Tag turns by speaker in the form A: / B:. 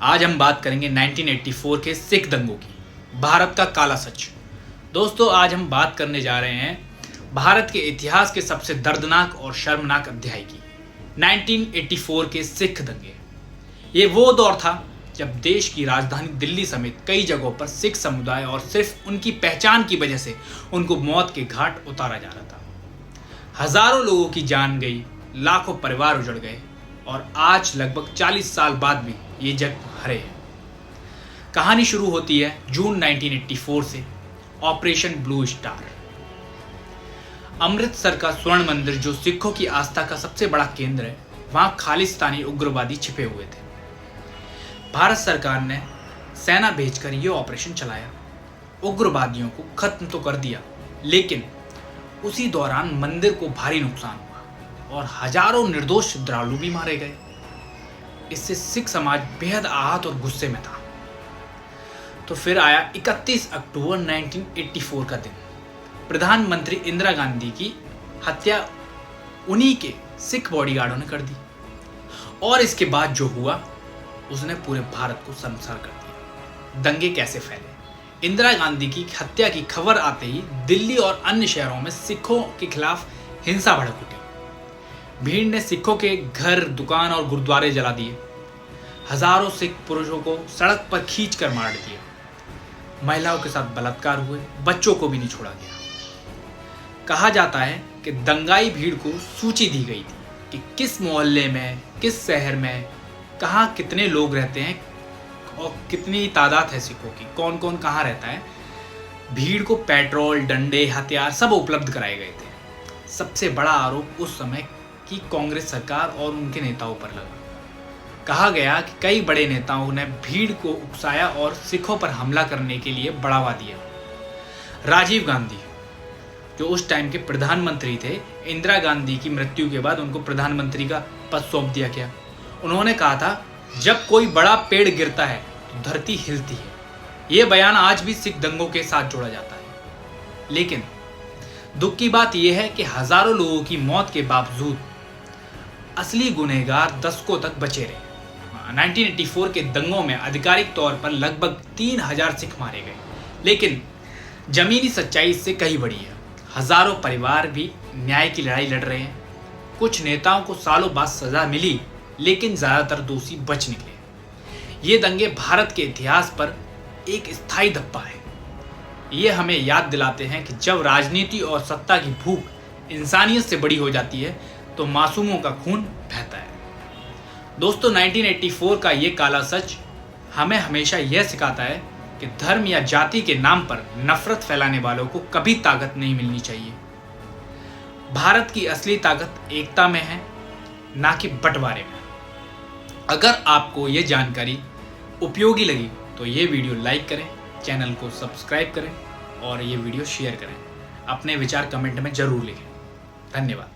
A: आज हम बात करेंगे 1984 के सिख दंगों की, भारत का काला सच। दोस्तों, आज हम बात करने जा रहे हैं भारत के इतिहास के सबसे दर्दनाक और शर्मनाक अध्याय की, 1984 के सिख दंगे। ये वो दौर था जब देश की राजधानी दिल्ली समेत कई जगहों पर सिख समुदाय और सिर्फ उनकी पहचान की वजह से उनको मौत के घाट उतारा जा रहा था। हजारों लोगों की जान गई, लाखों परिवार उजड़ गए और आज लगभग 40 साल बाद भी ये जग हरे है। कहानी शुरू होती है जून 1984 से, ऑपरेशन ब्लू स्टार। अमृतसर का स्वर्ण मंदिर, जो सिखों की आस्था का सबसे बड़ा केंद्र है, वहां खालिस्तानी उग्रवादी छिपे हुए थे। भारत सरकार ने सेना भेजकर यह ऑपरेशन चलाया, उग्रवादियों को खत्म तो कर दिया, लेकिन उसी दौरान मंदिर को भारी नुकसान हुआ और हजारों निर्दोष श्रद्धालु भी मारे गए। इससे सिख समाज बेहद आहत और गुस्से में था। तो फिर आया 31 अक्टूबर 1984 का दिन। प्रधानमंत्री इंदिरा गांधी की हत्या उन्हीं के सिख बॉडीगार्डों ने कर दी और इसके बाद जो हुआ उसने पूरे भारत को शर्मसार कर दिया। दंगे कैसे फैले? इंदिरा गांधी की हत्या की खबर आते ही दिल्ली और अन्य शहरों में सिखों के खिलाफ हिंसा भड़क उठी। भीड़ ने सिखों के घर, दुकान और गुरुद्वारे जला दिए। हजारों सिख पुरुषों को सड़क पर खींच कर मार दिया। महिलाओं के साथ बलात्कार हुए, बच्चों को भी नहीं छोड़ा गया। कहा जाता है कि दंगाई भीड़ को सूची दी गई थी कि किस मोहल्ले में, किस शहर में, कहाँ कितने लोग रहते हैं और कितनी तादाद है सिखों की, कौन कौन कहाँ रहता है। भीड़ को पेट्रोल, डंडे, हथियार सब उपलब्ध कराए गए थे। सबसे बड़ा आरोप उस समय की कांग्रेस सरकार और उनके नेताओं पर लगा। कहा गया कि कई बड़े नेताओं ने भीड़ को उकसाया और सिखों पर हमला करने के लिए बढ़ावा दिया। राजीव गांधी, जो उस टाइम के प्रधानमंत्री थे, इंदिरा गांधी की मृत्यु के बाद उनको प्रधानमंत्री का पद सौंप दिया गया। उन्होंने कहा था, जब कोई बड़ा पेड़ गिरता है तो धरती हिलती है। यह बयान आज भी सिख दंगों के साथ जोड़ा जाता है। लेकिन दुख की बात यह है कि हजारों लोगों की मौत के बावजूद असली गुनहगार दशकों तक बचे रहे। 1984 के दंगों में आधिकारिक तौर पर लगभग 3000 सिख मारे गए, लेकिन जमीनी सच्चाई इससे कहीं बड़ी है। हजारों परिवार भी न्याय की लड़ाई लड़ रहे हैं। कुछ नेताओं को सालों बाद सजा मिली, लेकिन ज्यादातर दोषी बच निकले। ये दंगे भारत के इतिहास पर एक स्थायी धब्बा है। ये हमें याद दिलाते हैं कि जब राजनीति और सत्ता की भूख इंसानियत से बड़ी हो जाती है तो मासूमों का खून बहता है। दोस्तों, 1984 का ये काला सच हमें हमेशा यह सिखाता है कि धर्म या जाति के नाम पर नफरत फैलाने वालों को कभी ताकत नहीं मिलनी चाहिए। भारत की असली ताकत एकता में है, ना कि बंटवारे में। अगर आपको ये जानकारी उपयोगी लगी तो ये वीडियो लाइक करें, चैनल को सब्सक्राइब करें और ये वीडियो शेयर करें। अपने विचार कमेंट में जरूर लिखें। धन्यवाद।